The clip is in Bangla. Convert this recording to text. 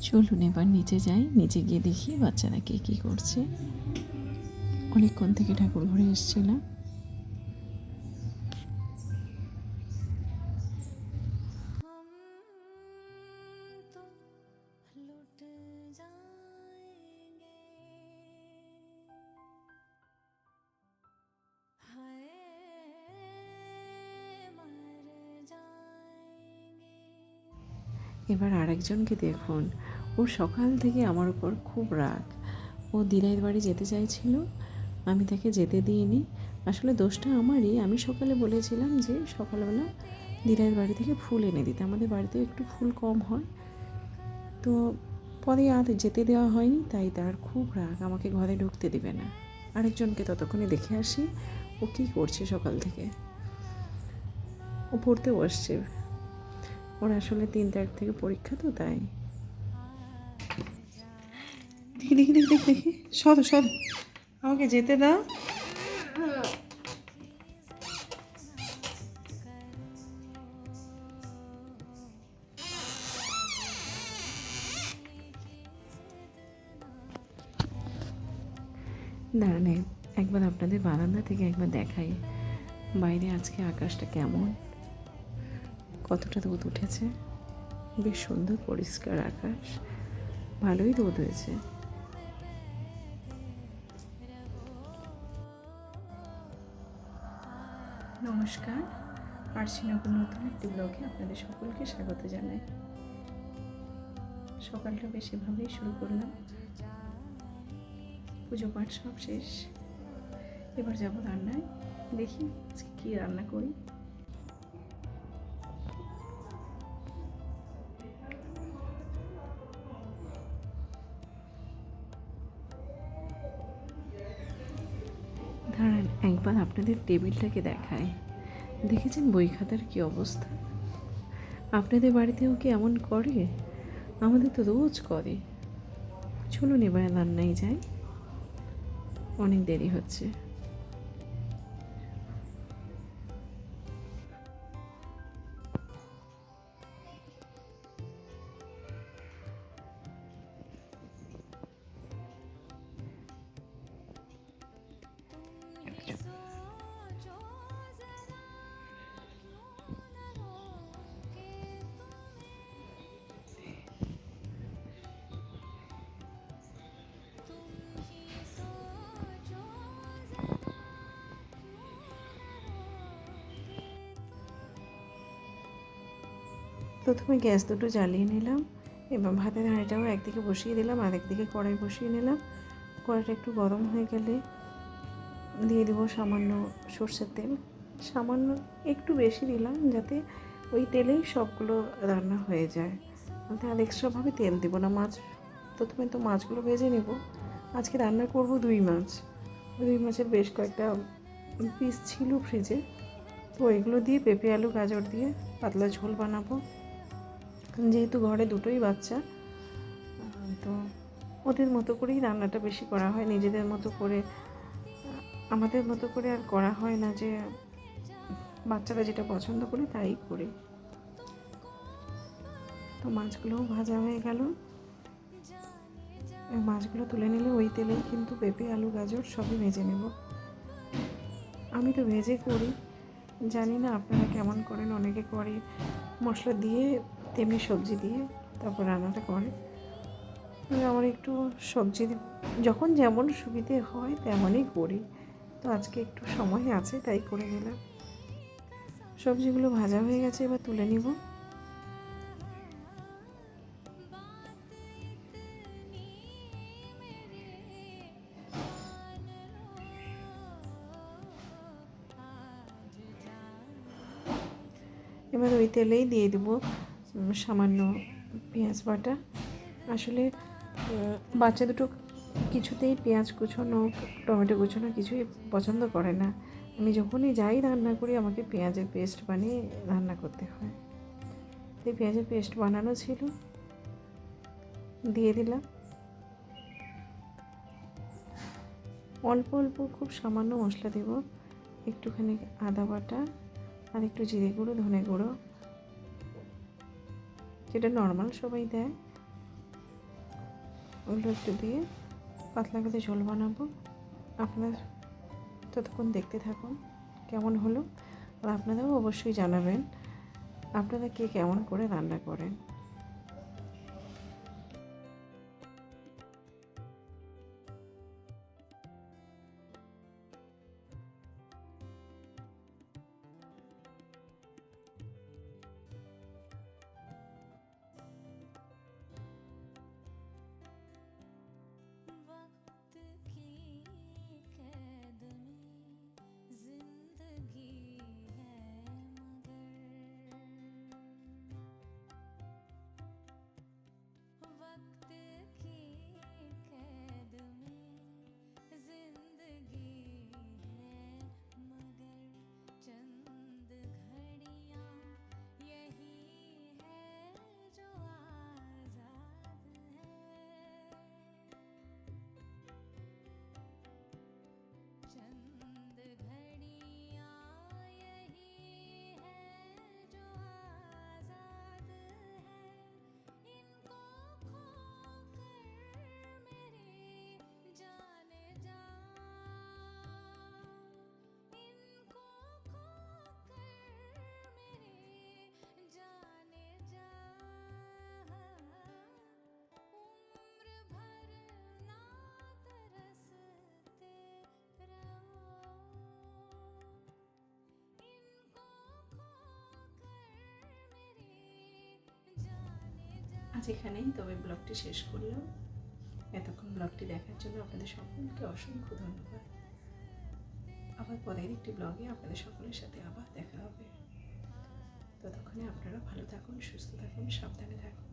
চলুন এবার নিচে যাই, নিচে গিয়ে দেখি বাচ্চারা কে কী করছে। অনেকক্ষণ থেকে ঠাকুর ঘরে এসেছিলাম। এবার আরেকজনকে দেখুন, ওর সকাল থেকে আমার উপর খুব রাগ। ও দিরাইয়ের বাড়ি যেতে চাইছিল, আমি তাকে যেতে দিইনি। আসলে দোষটা আমারই। আমি সকালে বলেছিলাম যে সকালবেলা দিরাইয়ের বাড়ি থেকে ফুল এনে দিতে, আমাদের বাড়িতে একটু ফুল কম হয়। তো পরে আর যেতে দেওয়া হয়নি, তাই তার খুব রাগ, আমাকে ঘরে ঢুকতে দেবে না। আরেকজনকে ততক্ষণে দেখে আসি ও কী করছে সকাল থেকে। ও পড়তে বসছে, ওর আসলে 3 তারিখ থেকে পরীক্ষা, তো তাই। দেখি দেখি দেখি দেখি দেখি, সদ সদ, আমাকে যেতে দাও। দাঁড়ান, একবার আপনাদের বারান্দা থেকে একবার দেখাই বাইরে আজকে আকাশটা কেমন, কতটা রোদ উঠেছে। বেশ সুন্দর পরিষ্কার আকাশ, ভালোই রোদ হয়েছে। নমস্কার, আরশিনগর নতুন একটি ব্লগে আপনাদের সকলকে স্বাগত জানাই। সকালটা বেশ এভাবেই শুরু করলাম, পুজো পাঠ সব শেষ। এবার যাবো রান্নায়, দেখি আজকে কী রান্না করি। দাঁড়ান একবার আপনাদের টেবিলটাকে দেখায়। দেখেছেন বই খাতার কী অবস্থা? আপনাদের বাড়িতেও কি এমন করে? আমাদের তো রোজ করে। চলুন এবার রান্নায় যাই, অনেক দেরি হচ্ছে। প্রথমে গ্যাস দুটো জ্বালিয়ে নিলাম, এবার ভাতের হাঁড়িটাও একদিকে বসিয়ে দিলাম, আর একদিকে কড়াই বসিয়ে নিলাম। কড়াইটা একটু গরম হয়ে গেলে দিয়ে দেবো সামান্য সর্ষের তেল। সামান্য একটু বেশি দিলাম, যাতে ওই তেলেই সবগুলো রান্না হয়ে যায়। আর এক্সট্রাভাবে তেল দেবো না। প্রথমে তো মাছগুলো ভেজে নেব। আজকে রান্না করব রুই মাছ। রুই মাছের বেশ কয়েকটা পিস ছিল ফ্রিজে, তো এগুলো দিয়ে পেঁপে আলু গাজর দিয়ে পাতলা ঝোল বানাবো। যেহেতু ঘরে দুটোই বাচ্চা, তো ওদের মতো করেই রান্নাটা বেশি করা হয়, নিজেদের মতো করে আমাদের মতো করে আর করা হয় না, যে বাচ্চারা যেটা পছন্দ করে তাই করি। তো মাছগুলোও ভাজা হয়ে গেল, মাছগুলো তুলে নিলে ওই তেলেই কিন্তু পেঁপে আলু গাজর সবই ভেজে নেব। আমি তো ভেজে করি, জানি না আপনারা কেমন করেন। অনেকে করে মশলা দিয়ে তেমনি সবজি দিয়ে তারপর রান্নাটা করে। আমার একটু সবজি যখন যেমন সুবিধে হয় তেমনই করি, তো আজকে একটু সময় আছে তাই করে নিলাম। সবজিগুলো ভাজা হয়ে গেছে, এবার তুলে নিব। এবার ওই তেলেই দিয়ে দেবো সামান্য পেঁয়াজ বাটা। আসলে বাচ্চা দুটো কিছুতেই পেঁয়াজ কুচোনো টমেটো কুচোনো কিছুই পছন্দ করে না। আমি যখনই যাই রান্না করি আমাকে পেঁয়াজের পেস্ট বানিয়ে রান্না করতে হয়। এই পেঁয়াজের পেস্ট বানানো ছিল, দিয়ে দিলাম। অল্প অল্প খুব সামান্য মশলা দেব, একটুখানি আদা বাটা আর একটু জিরে গুঁড়ো, ধনে গুঁড়ো, যেটা নর্মাল সবাই দেয়। ওগুলো একটু দিয়ে পাতলা করে ঝোল বানাবো। আপনারা ততক্ষণ দেখতে থাকুন কেমন হলো, আর আপনারাও অবশ্যই জানাবেন আপনারা কে কেমন করে রান্না করেন। আজ এখানেই তবে ব্লগটি শেষ করলাম। এতক্ষণ ব্লগটি দেখার জন্য আপনাদের সকলকে অসংখ্য ধন্যবাদ। আবার পরের একটি ব্লগে আপনাদের সকলের সাথে আবার দেখা হবে। ততক্ষণে আপনারা ভালো থাকুন, সুস্থ থাকুন, সাবধানে থাকুন।